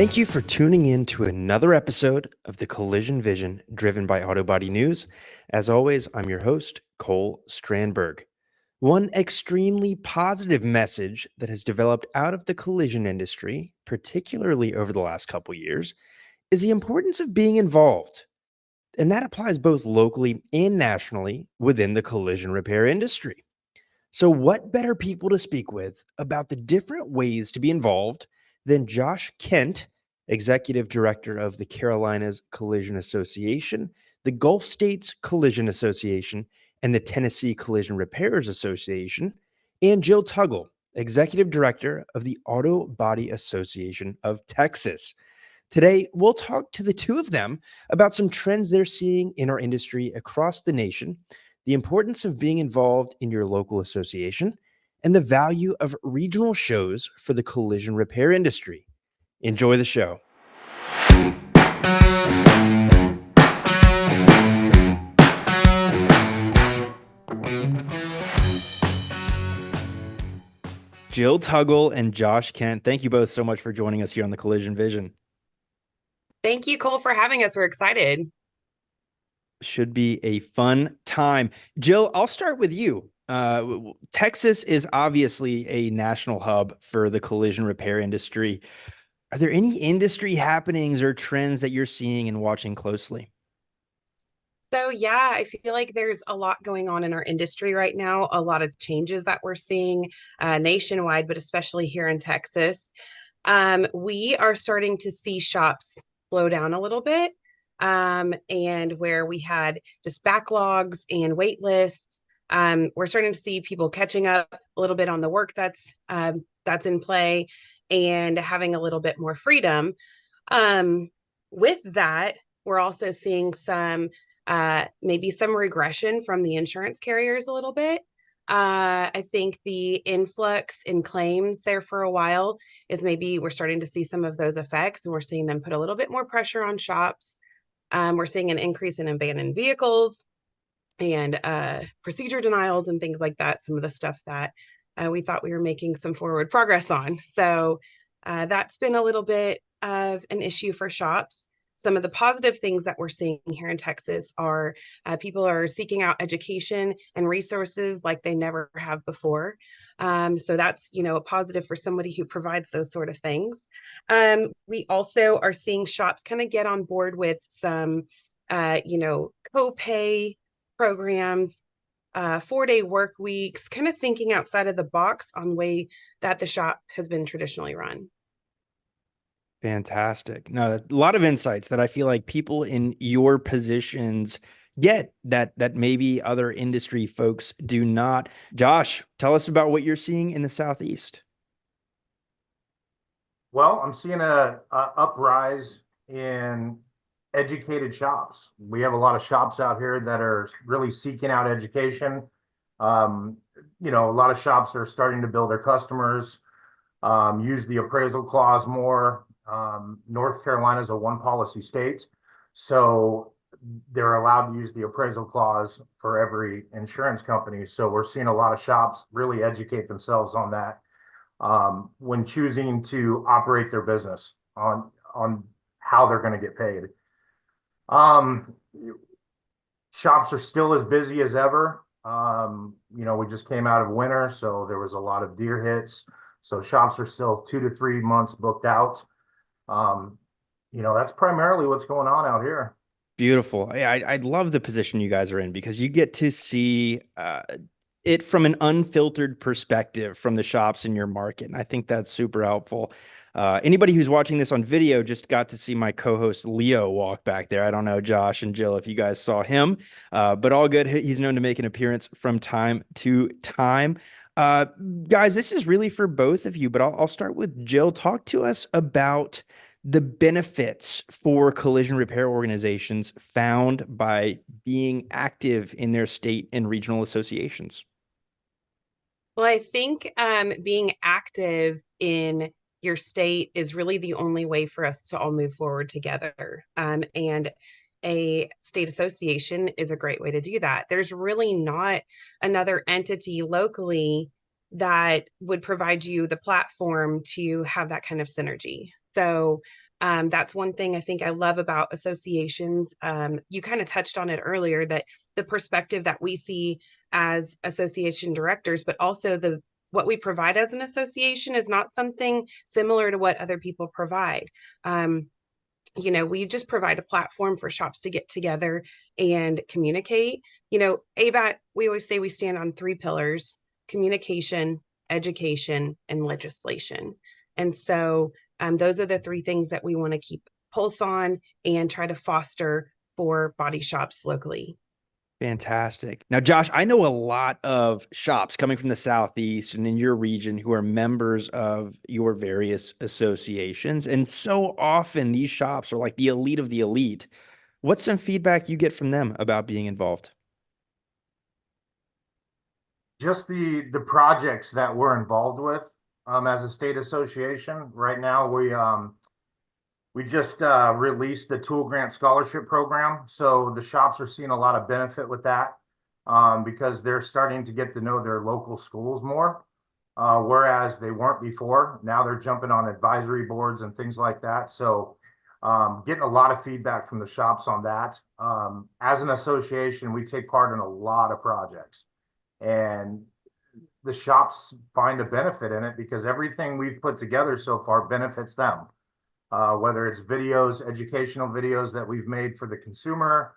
Thank you for tuning in to another episode of the Collision Vision driven by Auto Body News. As always, I'm your host, Cole Strandberg. One extremely positive message that has developed out of the collision industry, particularly over the last couple years, is the importance of being involved. And that applies both locally and nationally within the collision repair industry. So, what better people to speak with about the different ways to be involved than Josh Kent, Executive Director of the Carolinas Collision Association, the Gulf States Collision Association, and the Tennessee Collision Repairers Association, and Jill Tuggle, Executive Director of the Auto Body Association of Texas. Today, we'll talk to the two of them about some trends they're seeing in our industry across the nation, the importance of being involved in your local association, and the value of regional shows for the collision repair industry. Enjoy the show. Jill Tuggle and Josh Kent, thank you both so much for joining us here on the Collision Vision. Thank you, Cole, for having us. We're excited. Should be a fun time. Jill, I'll start with you. Texas is obviously a national hub for the collision repair industry. Are there any industry happenings or trends that you're seeing and watching closely? So, yeah, I feel like there's a lot going on in our industry right now, a lot of changes that we're seeing nationwide, but especially here in Texas. We are starting to see shops slow down a little bit, and where we had just backlogs and wait lists. We're starting to see people catching up a little bit on the work that's in play and having a little bit more freedom. With that, we're also seeing maybe some regression from the insurance carriers a little bit. I think the influx in claims there for a while is maybe we're starting to see some of those effects, and we're seeing them put a little bit more pressure on shops. We're seeing an increase in abandoned vehicles and procedure denials and things like that, some of the stuff that we thought we were making some forward progress on. So that's been a little bit of an issue for shops. Some of the positive things that we're seeing here in Texas are people are seeking out education and resources like they never have before. So that's, a positive for somebody who provides those sort of things. We also are seeing shops kind of get on board with some, co-pay programs, 4-day work weeks, kind of thinking outside of the box on the way that the shop has been traditionally run. Fantastic. No, a lot of insights that I feel like people in your positions get that maybe other industry folks do not. Josh, tell us about what you're seeing in the Southeast. Well, I'm seeing a uprise in educated shops. We have a lot of shops out here that are really seeking out education. A lot of shops are starting to bill their customers, use the appraisal clause more. North Carolina is a one policy state, so they're allowed to use the appraisal clause for every insurance company. So we're seeing a lot of shops really educate themselves on that when choosing to operate their business on how they're going to get paid. Shops are still as busy as ever. We just came out of winter, so there was a lot of deer hits. So shops are still 2 to 3 months booked out. That's primarily what's going on out here. Beautiful. I love the position you guys are in because you get to see it from an unfiltered perspective from the shops in your market. And I think that's super helpful. Anybody who's watching this on video just got to see my co-host Leo walk back there. I don't know, Josh and Jill, if you guys saw him, but all good. He's known to make an appearance from time to time. Guys, this is really for both of you, but I'll start with Jill. Talk to us about the benefits for collision repair organizations found by being active in their state and regional associations. Well, I think being active in your state is really the only way for us to all move forward together. And a state association is a great way to do that. There's really not another entity locally that would provide you the platform to have that kind of synergy. So That's one thing I think I love about associations. You kind of touched on it earlier, that the perspective that we see as association directors, but also the what we provide as an association is not something similar to what other people provide. Um, we just provide a platform for shops to get together and communicate. ABAT, we always say we stand on three pillars: communication, education, and legislation. And so those are the three things that we want to keep pulse on and try to foster for body shops locally. Fantastic. Now, Josh, I know a lot of shops coming from the Southeast and in your region who are members of your various associations. And so often these shops are like the elite of the elite. What's some feedback you get from them about being involved? Just the projects that we're involved with as a state association. Right now, we just released the Tool Grant Scholarship Program. So the shops are seeing a lot of benefit with that because they're starting to get to know their local schools more, whereas they weren't before. Now they're jumping on advisory boards and things like that. So getting a lot of feedback from the shops on that. As an association, we take part in a lot of projects, and the shops find a benefit in it because everything we've put together so far benefits them. Whether it's videos, educational videos that we've made for the consumer,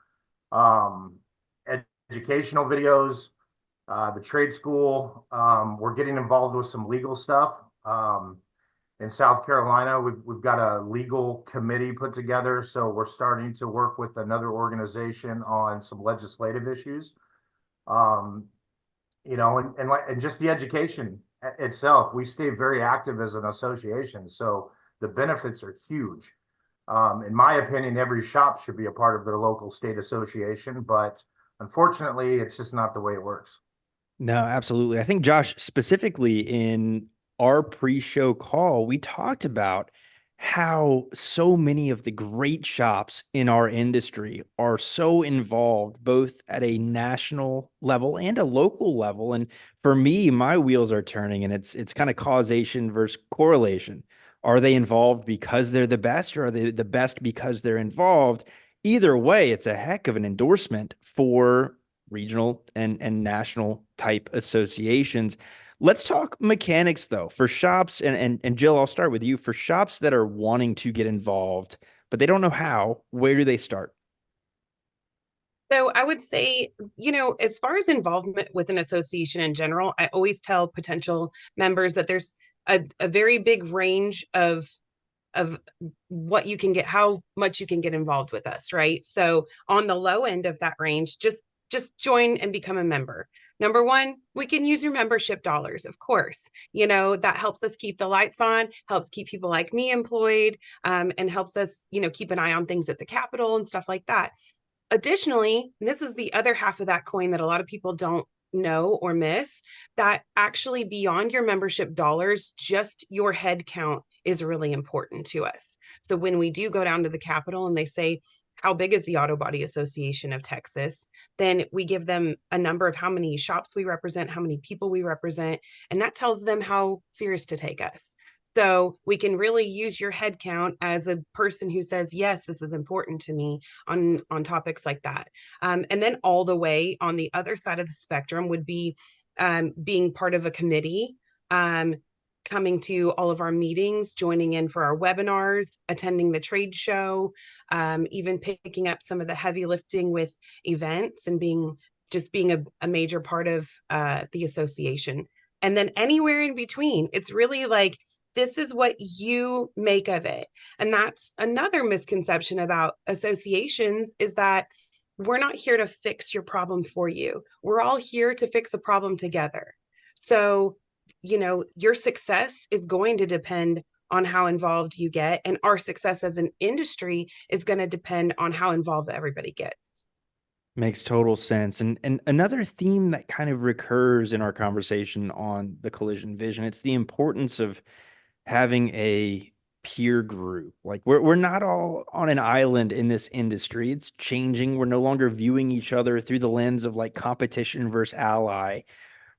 um, educational videos, the trade school. We're getting involved with some legal stuff. In South Carolina, we've got a legal committee put together. So we're starting to work with another organization on some legislative issues. Um, and just the education itself, we stay very active as an association. So the benefits are huge. In my opinion, every shop should be a part of their local state association, but unfortunately, it's just not the way it works. No, absolutely. I think, Josh, specifically in our pre-show call, we talked about how so many of the great shops in our industry are so involved both at a national level and a local level. And for me, my wheels are turning, and it's kind of causation versus correlation. Are they involved because they're the best, or are they the best because they're involved? Either way, it's a heck of an endorsement for regional and national type associations. Let's talk mechanics though. For shops, and Jill, I'll start with you. For shops that are wanting to get involved, but they don't know how, where do they start? So I would say, as far as involvement with an association in general, I always tell potential members that there's a very big range of what you can get, how much you can get involved with us, right? So on the low end of that range, just join and become a member. Number one, we can use your membership dollars, of course. That helps us keep the lights on, helps keep people like me employed, and helps us, keep an eye on things at the Capitol and stuff like that. Additionally, this is the other half of that coin that a lot of people don't know or miss, that actually beyond your membership dollars, just your head count is really important to us. So when we do go down to the Capitol and they say, how big is the Auto Body Association of Texas? Then we give them a number of how many shops we represent, how many people we represent, and that tells them how serious to take us. So we can really use your head count as a person who says, yes, this is important to me on topics like that. And then all the way on the other side of the spectrum would be being part of a committee, um, coming to all of our meetings, joining in for our webinars, attending the trade show, even picking up some of the heavy lifting with events and being a major part of the association. And then anywhere in between, it's really like, this is what you make of it. And that's another misconception about associations, is that we're not here to fix your problem for you. We're all here to fix a problem together. So, your success is going to depend on how involved you get, and our success as an industry is going to depend on how involved everybody gets. Makes total sense. And another theme that kind of recurs in our conversation on the collision vision, it's the importance of having a peer group. Like we're not all on an island in this industry. It's changing. We're no longer viewing each other through the lens of like competition versus ally.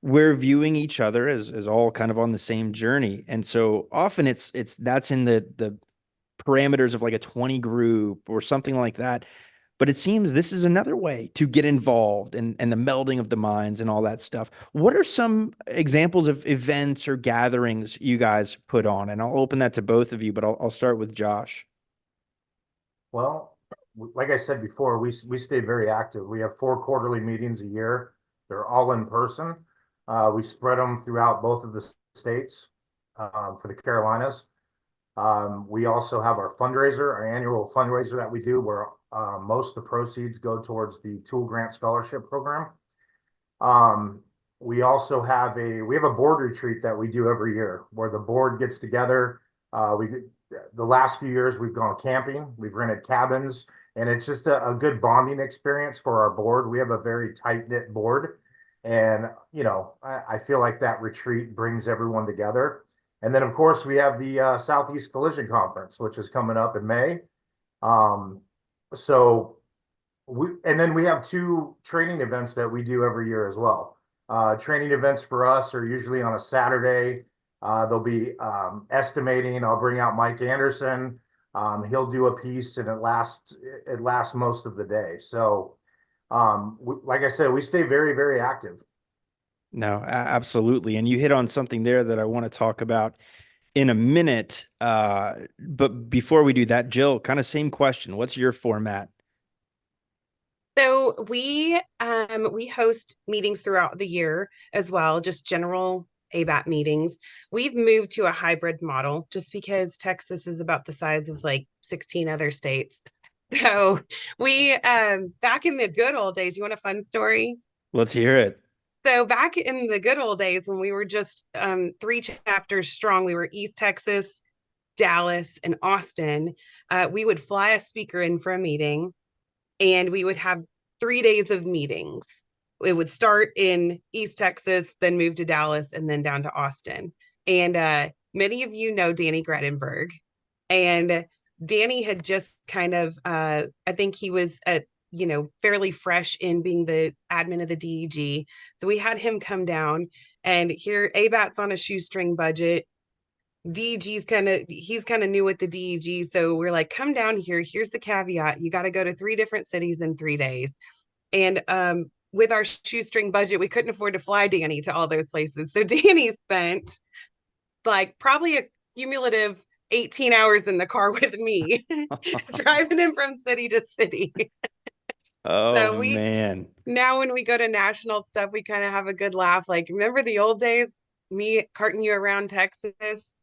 We're viewing each other as all kind of on the same journey. And so often it's that's in the parameters of like a 20 group or something like that. But it seems this is another way to get involved and the melding of the minds and all that stuff. What are some examples of events or gatherings you guys put on? And I'll open that to both of you, but I'll start with Josh. Well, like I said before, we stay very active. We have 4 quarterly meetings a year. They're all in person. We spread them throughout both of the states for the Carolinas. We also have our fundraiser, our annual fundraiser that we do, where most of the proceeds go towards the Tool Grant Scholarship Program. We also have a board retreat that we do every year, where the board gets together. The last few years we've gone camping, we've rented cabins, and it's just a good bonding experience for our board. We have a very tight-knit board, and I feel like that retreat brings everyone together. And then, of course, we have the Southeast Collision Conference, which is coming up in May. And then we have 2 training events that we do every year as well. Training events for us are usually on a Saturday. They'll be estimating. I'll bring out Mike Anderson. He'll do a piece, and it lasts most of the day. So, like I said, we stay very, very active. No, absolutely. And you hit on something there that I want to talk about in a minute. But before we do that, Jill, kind of same question. What's your format? So we host meetings throughout the year as well, just general ABAT meetings. We've moved to a hybrid model just because Texas is about the size of like 16 other states. So we back in the good old days, you want a fun story? Let's hear it. So back in the good old days when we were just 3 chapters strong, we were East Texas, Dallas, and Austin. We would fly a speaker in for a meeting, and we would have 3 days of meetings. It would start in East Texas, then move to Dallas, and then down to Austin. And many of you know Danny Gredenberg. And Danny had just kind of, I think he was fairly fresh in being the admin of the DEG. So we had him come down, and here ABAT's on a shoestring budget. He's kind of new with the DEG. So we're like, come down here. Here's the caveat. You got to go to 3 different cities in 3 days. And with our shoestring budget, we couldn't afford to fly Danny to all those places. So Danny spent like probably a cumulative 18 hours in the car with me, driving him from city to city. Oh, So man. now when we go to national stuff, we kind of have a good laugh. Like, remember the old days, me carting you around Texas?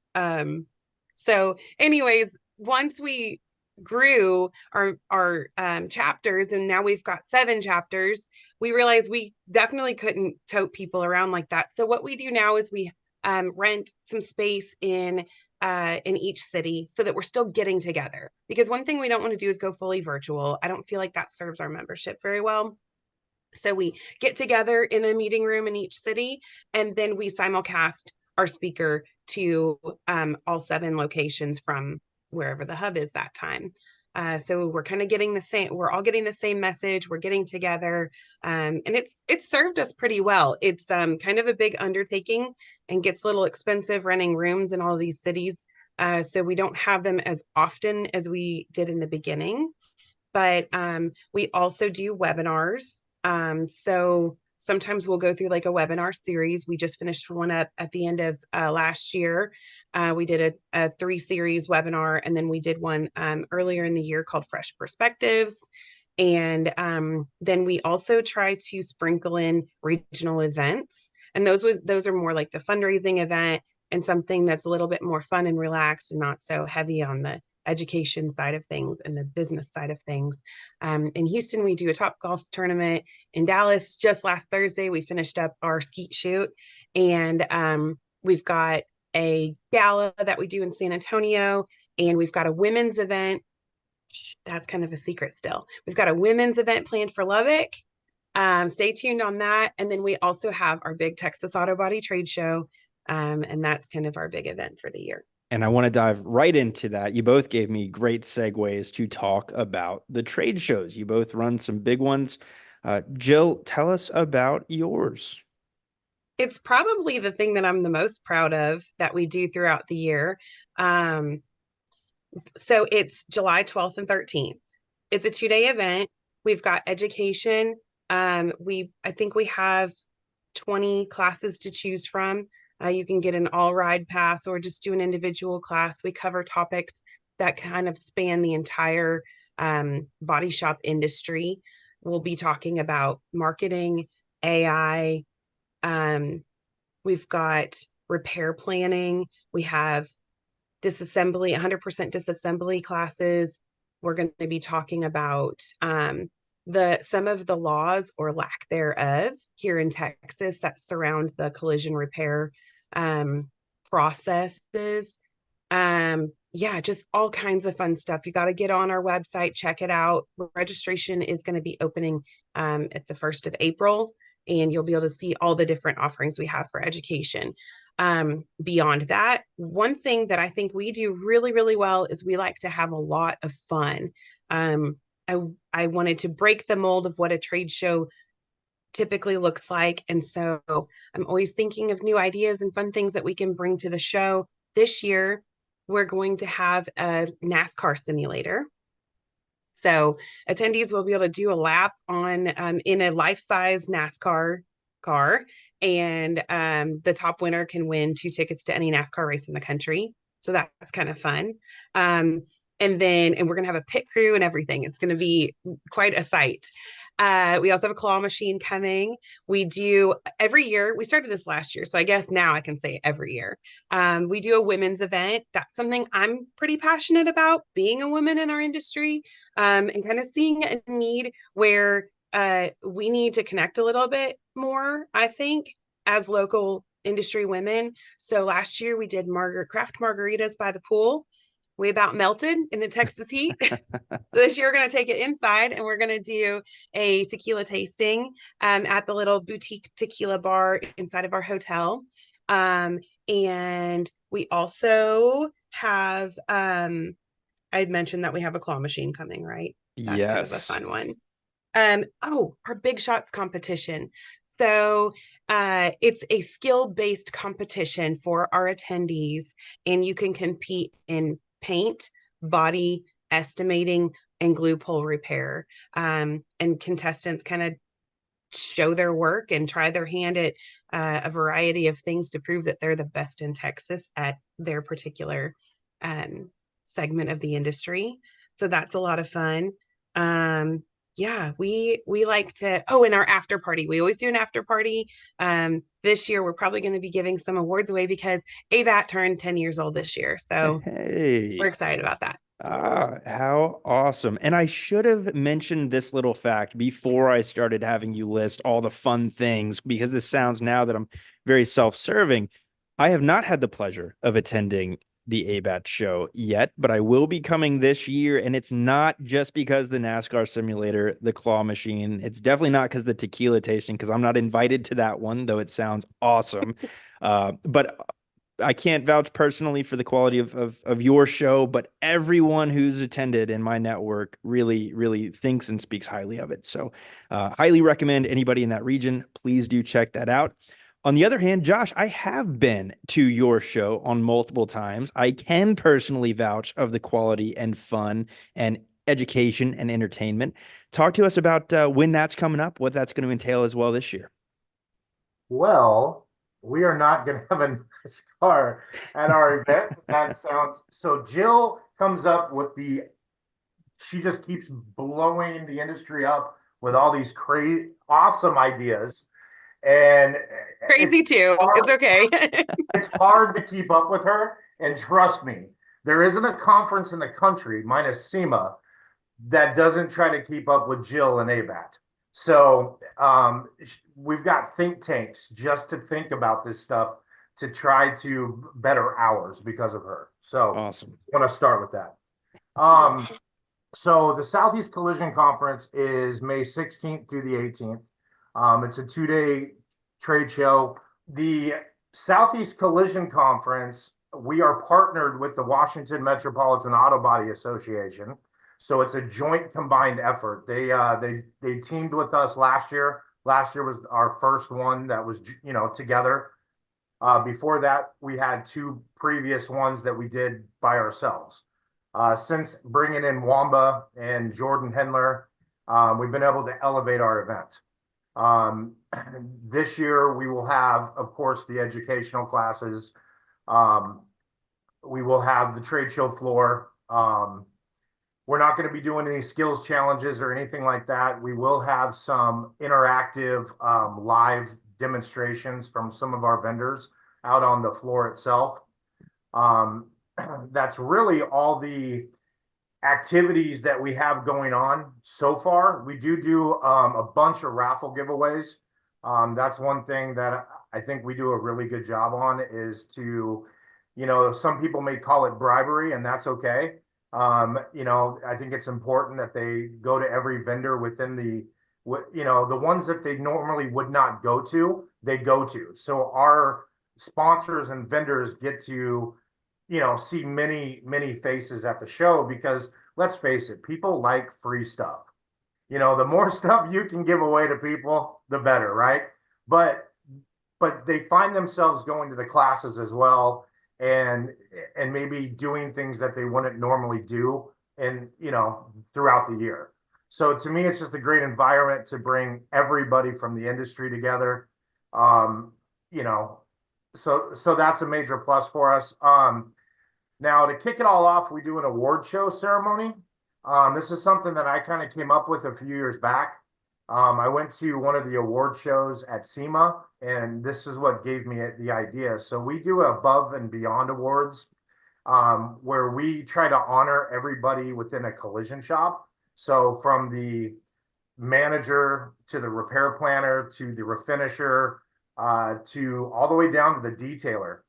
So anyways, once we grew our chapters, and now we've got 7 chapters, we realized we definitely couldn't tote people around like that. So what we do now is we rent some space in each city so that we're still getting together. Because one thing we don't want to do is go fully virtual. I don't feel like that serves our membership very well. So we get together in a meeting room in each city, and then we simulcast our speaker to all 7 locations from wherever the hub is that time. So we're kind of getting we're all getting the same message. We're getting together, and it's served us pretty well. It's kind of a big undertaking and gets a little expensive renting rooms in all of these cities. So we don't have them as often as we did in the beginning, but we also do webinars. So sometimes we'll go through like a webinar series. We just finished one up at the end of last year. We did a 3-series webinar, and then we did one earlier in the year called Fresh Perspectives. And then we also try to sprinkle in regional events. And those are more like the fundraising event and something that's a little bit more fun and relaxed and not so heavy on the education side of things and the business side of things. In Houston, we do a Top Golf tournament. In Dallas, just last Thursday, we finished up our skeet shoot. And we've got a gala that we do in San Antonio. And we've got a women's event. That's kind of a secret still. We've got a women's event planned for Lubbock. Stay tuned on that. And then we also have our big Texas Auto Body trade show. And that's kind of our big event for the year. And I want to dive right into that. You both gave me great segues to talk about the trade shows. You both run some big ones. Jill, tell us about yours. It's probably the thing that I'm the most proud of that we do throughout the year. So it's July 12th and 13th. It's a 2-day event. We've got education. I think we have 20 classes to choose from. You can get an all ride path or just do an individual class. We cover topics that kind of span the entire body shop industry. We'll be talking about marketing, AI. We've got repair planning. We have disassembly, 100% disassembly classes. We're going to be talking about some of the laws or lack thereof here in Texas that surround the collision repair processes. Yeah, just all kinds of fun stuff. You got to get on our website, check it out. Registration is going to be opening at the 1st of April, and you'll be able to see all the different offerings we have for education. Beyond that, one thing that I think we do really, really well is we like to have a lot of fun. I wanted to break the mold of what a trade show typically looks like. And so I'm always thinking of new ideas and fun things that we can bring to the show. This year, we're going to have a NASCAR simulator. So attendees will be able to do a lap on in a life-size NASCAR car, and the top winner can win 2 tickets to any NASCAR race in the country. So that's kind of fun. And we're gonna have a pit crew and everything. It's gonna be quite a sight. We also have a claw machine coming. We do every year. We started this last year, so I guess now I can say every year. We do a women's event. That's something I'm pretty passionate about, being a woman in our industry, and kind of seeing a need where we need to connect a little bit more, I think, as local industry women. So last year we did craft margaritas by the pool. We about melted in the Texas heat. So this year we're going to take it inside and we're going to do a tequila tasting at the little boutique tequila bar inside of our hotel. And we also have, I'd mentioned that we have a claw machine coming, right? That's kind of a fun one. Our Big Shots competition. So it's a skill-based competition for our attendees, and you can compete in paint, body, estimating, and glue pull repair. And contestants kind of show their work and try their hand at a variety of things to prove that they're the best in Texas at their particular segment of the industry. So that's a lot of fun. Yeah, we like to, in our after party, we always do an after party. This year, we're probably going to be giving some awards away because AVAT turned 10 years old this year. So we're excited about that. How awesome. And I should have mentioned this little fact before I started having you list all the fun things, because this sounds now that I'm very self-serving. I have not had the pleasure of attending the ABAT show yet, but I will be coming this year. And it's not just because the NASCAR simulator, the claw machine. It's definitely not because the tequila tasting, because I'm not invited to that one, though it sounds awesome. But I can't vouch personally for the quality of your show, but everyone who's attended in my network really, really thinks and speaks highly of it. So highly recommend anybody in that region. Please do check that out. On the other hand, Josh, I have been to your show on multiple times. I can personally vouch of the quality and fun and education and entertainment. Talk to us about when that's coming up, what that's going to entail as well this year. Well, we are not going to have a NASCAR at our event. That sounds so. Jill comes up with she just keeps blowing the industry up with all these crazy, awesome ideas. And crazy too. It's okay. It's hard to keep up with her. And trust me, there isn't a conference in the country, minus SEMA, that doesn't try to keep up with Jill and ABAT. So we've got think tanks just to think about this stuff to try to better ours because of her. So awesome. I want to start with that. So the Southeast Collision Conference is May 16th through the 18th. It's a 2-day trade show. The Southeast Collision Conference, we are partnered with the Washington Metropolitan Auto Body Association. So it's a joint combined effort. They teamed with us last year. Last year was our first one that was, together. Before that, we had 2 previous ones that we did by ourselves. Since bringing in Wamba and Jordan Hendler, we've been able to elevate our event. This year we will have, of course, the educational classes. We will have the trade show floor. We're not going to be doing any skills challenges or anything like that. We will have some interactive live demonstrations from some of our vendors out on the floor itself. That's really all the activities that we have going on so far. We do a bunch of raffle giveaways. That's one thing that I think we do a really good job on, is to, some people may call it bribery, and that's okay. I think it's important that they go to every vendor within the ones that they normally would not go to, they go to. So our sponsors and vendors get to, see many faces at the show, because let's face it, people like free stuff. The more stuff you can give away to people, the better, right? But they find themselves going to the classes as well, and maybe doing things that they wouldn't normally do, and throughout the year. So to me, it's just a great environment to bring everybody from the industry together. So that's a major plus for us. Now, to kick it all off, we do an award show ceremony. This is something that I kind of came up with a few years back. I went to one of the award shows at SEMA, and this is what gave me the idea. So we do above and beyond awards, where we try to honor everybody within a collision shop. So from the manager to the repair planner to the refinisher, to all the way down to the detailer.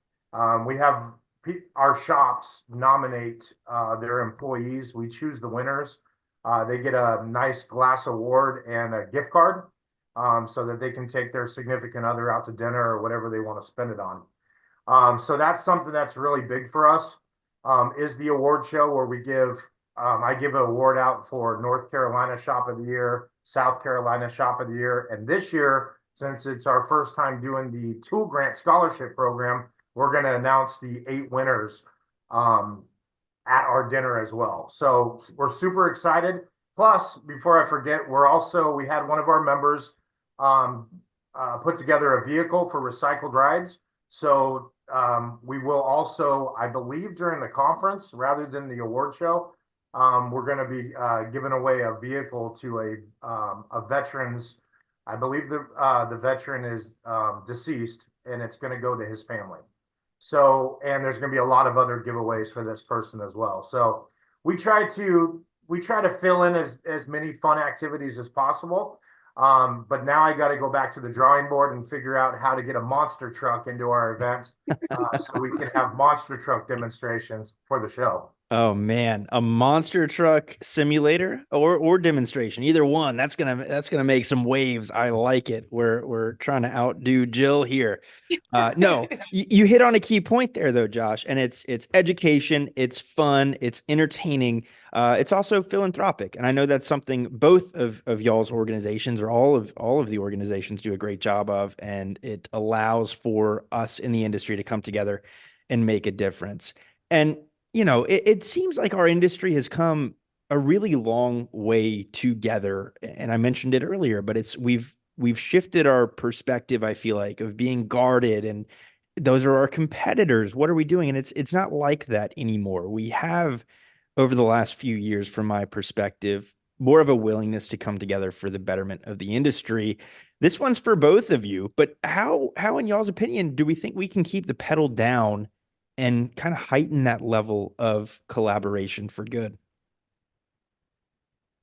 We have our shops nominate their employees. We choose the winners. They get a nice glass award and a gift card, so that they can take their significant other out to dinner or whatever they want to spend it on. So that's something that's really big for us, is the award show, where we I give an award out for North Carolina Shop of the Year, South Carolina Shop of the Year. And this year, since it's our first time doing the Tool Grant Scholarship Program, we're going to announce the 8 winners at our dinner as well. So we're super excited. Plus, before I forget, we had one of our members put together a vehicle for recycled rides. So we will also, I believe, during the conference, rather than the award show, we're going to be giving away a vehicle to a veteran's. I believe the veteran is deceased, and it's going to go to his family. So, and there's going to be a lot of other giveaways for this person as well. So we try to fill in as many fun activities as possible. But now I got to go back to the drawing board and figure out how to get a monster truck into our event, so we can have monster truck demonstrations for the show. Oh man, a monster truck simulator or demonstration, either one. That's gonna make some waves. I like it. We're trying to outdo Jill here. No, you hit on a key point there though, Josh, and it's education, it's fun, it's entertaining, it's also philanthropic, and I know that's something both of y'all's organizations, or all of the organizations, do a great job of, and it allows for us in the industry to come together and make a difference. And it seems like our industry has come a really long way together. And I mentioned it earlier, but we've shifted our perspective, I feel like, of being guarded, and those are our competitors. What are we doing? And it's not like that anymore. We have, over the last few years, from my perspective, more of a willingness to come together for the betterment of the industry. This one's for both of you, but how in y'all's opinion, do we think we can keep the pedal down and kind of heighten that level of collaboration for good?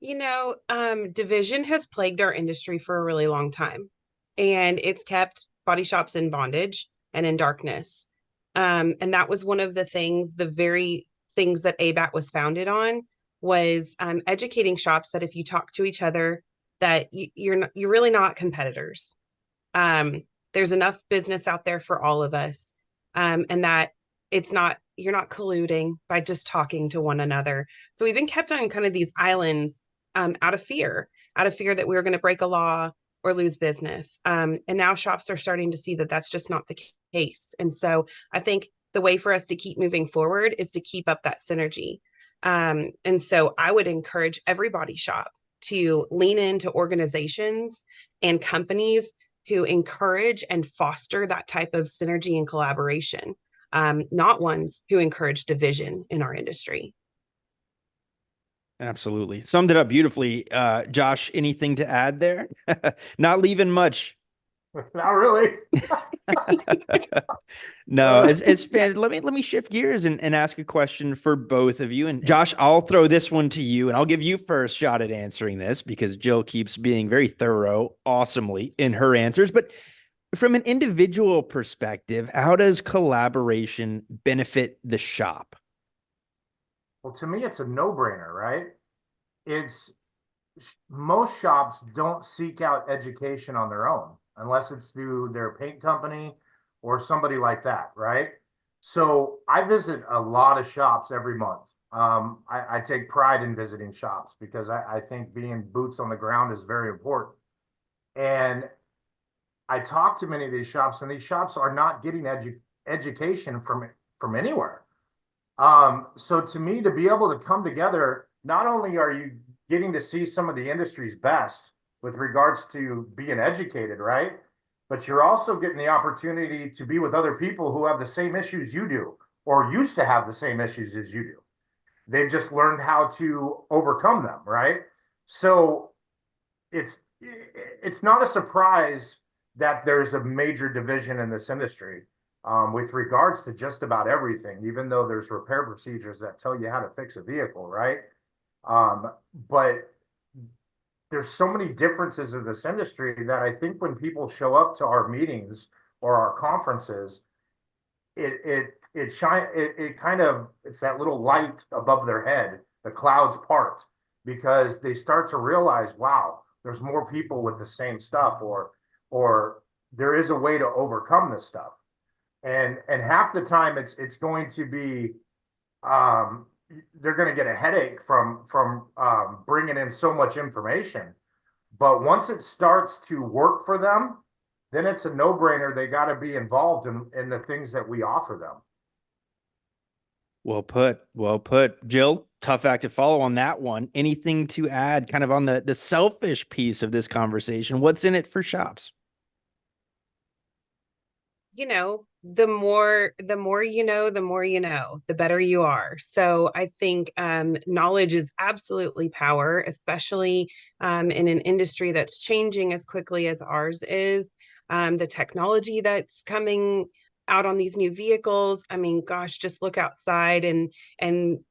Division has plagued our industry for a really long time, and it's kept body shops in bondage and in darkness. And that was one of the very things that ABAT was founded on, was educating shops that if you talk to each other, that you're really not competitors. There's enough business out there for all of us, and that you're not colluding by just talking to one another. So we've been kept on kind of these islands, out of fear that we were going to break a law or lose business. And now shops are starting to see that that's just not the case. And so I think the way for us to keep moving forward is to keep up that synergy. And so I would encourage every body shop to lean into organizations and companies who encourage and foster that type of synergy and collaboration, not ones who encourage division in our industry. Absolutely. Summed it up beautifully. Josh, anything to add there? Not leaving much. Not really. No, it's fan. Let me shift gears and ask a question for both of you. And Josh, I'll throw this one to you, and I'll give you first shot at answering this because Jill keeps being very thorough, awesomely in her answers. But from an individual perspective, how does collaboration benefit the shop? Well, to me, it's a no-brainer, right? It's most shops don't seek out education on their own unless it's through their paint company or somebody like that, right? So I visit a lot of shops every month. I take pride in visiting shops because I think being boots on the ground is very important. And I talk to many of these shops, and these shops are not getting education from anywhere. So to me, to be able to come together, not only are you getting to see some of the industry's best with regards to being educated, right? But you're also getting the opportunity to be with other people who have the same issues you do, or used to have the same issues as you do. They've just learned how to overcome them, right? So it's not a surprise that there's a major division in this industry. With regards to just about everything, even though there's repair procedures that tell you how to fix a vehicle, right? But there's so many differences in this industry that I think when people show up to our meetings or our conferences, it's that little light above their head, the clouds part, because they start to realize, wow, there's more people with the same stuff, or there is a way to overcome this stuff. And half the time it's going to be they're going to get a headache from bringing in so much information. But once it starts to work for them, then it's a no-brainer. They got to be involved in the things that we offer them. Well put. Well put. Jill, tough act to follow on that one. Anything to add kind of on the selfish piece of this conversation? What's in it for shops? The more you know, the more you know, the better you are. So I think knowledge is absolutely power, especially in an industry that's changing as quickly as ours is. The technology that's coming out on these new vehicles. I mean, gosh, just look outside and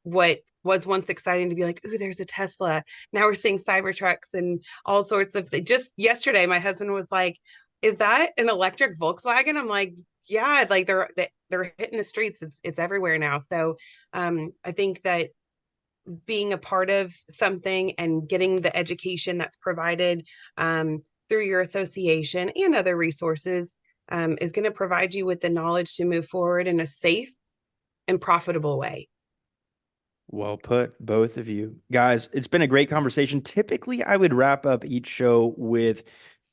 what was once exciting to be like, ooh, there's a Tesla. Now we're seeing Cybertrucks and all sorts of things. Just yesterday, my husband was like, is that an electric Volkswagen? I'm like, yeah, like they're hitting the streets. It's everywhere now. So I think that being a part of something and getting the education that's provided through your association and other resources is going to provide you with the knowledge to move forward in a safe and profitable way. Well put, both of you. Guys, it's been a great conversation. Typically, I would wrap up each show with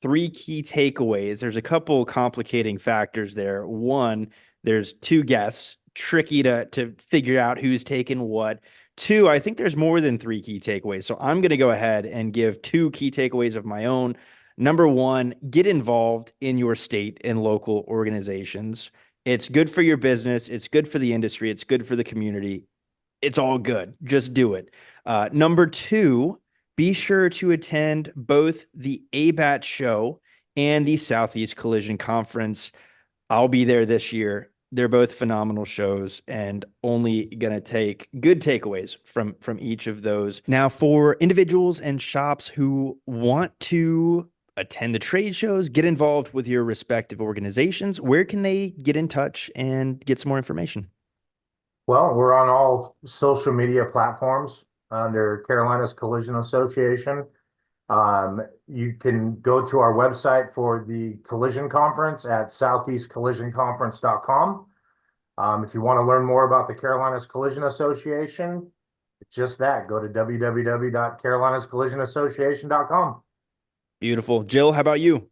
3 key takeaways. There's a couple complicating factors there. One, there's 2 guests, tricky to figure out who's taken what. 2, I think there's more than 3 key takeaways. So I'm going to go ahead and give 2 key takeaways of my own. Number 1, get involved in your state and local organizations. It's good for your business. It's good for the industry. It's good for the community. It's all good. Just do it. Number 2, be sure to attend both the ABAT show and the Southeast Collision Conference. I'll be there this year. They're both phenomenal shows and only going to take good takeaways from each of those. Now, for individuals and shops who want to attend the trade shows, get involved with your respective organizations, where can they get in touch and get some more information? Well, we're on all social media platforms under Carolina's Collision Association. You can go to our website for the collision conference at southeastcollisionconference.com. If you want to learn more about the Carolinas Collision Association, just that, go to www.carolinascollisionassociation.com. Beautiful. Jill, how about you?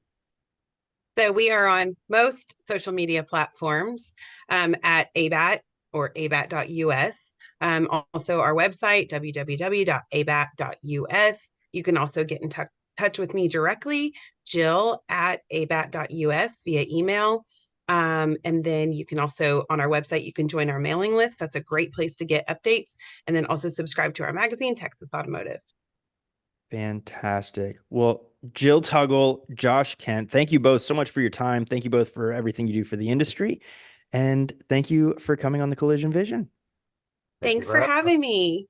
So we are on most social media platforms at ABAT or abat.us. Also our website, www.abat.us. You can also get in touch with me directly, jill@abat.us via email. And then you can also, on our website, you can join our mailing list. That's a great place to get updates. And then also subscribe to our magazine, Texas Automotive. Fantastic. Well, Jill Tuggle, Josh Kent, thank you both so much for your time. Thank you both for everything you do for the industry. And thank you for coming on the Collision Vision. Thanks for having me.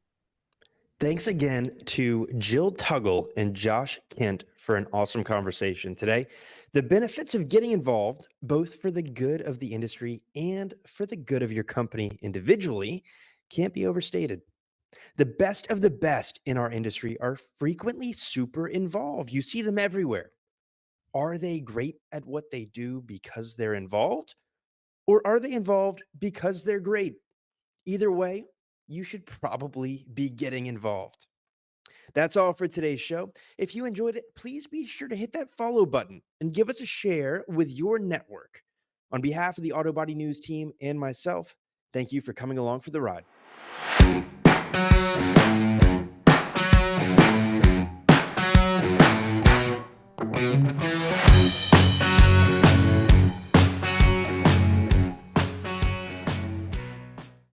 Thanks again to Jill Tuggle and Josh Kent for an awesome conversation today. The benefits of getting involved, both for the good of the industry and for the good of your company individually, can't be overstated. The best of the best in our industry are frequently super involved. You see them everywhere. Are they great at what they do because they're involved? Or are they involved because they're great? Either way, you should probably be getting involved. That's all for today's show. If you enjoyed it, please be sure to hit that follow button and give us a share with your network. On behalf of the Auto Body News team and myself, thank you for coming along for the ride.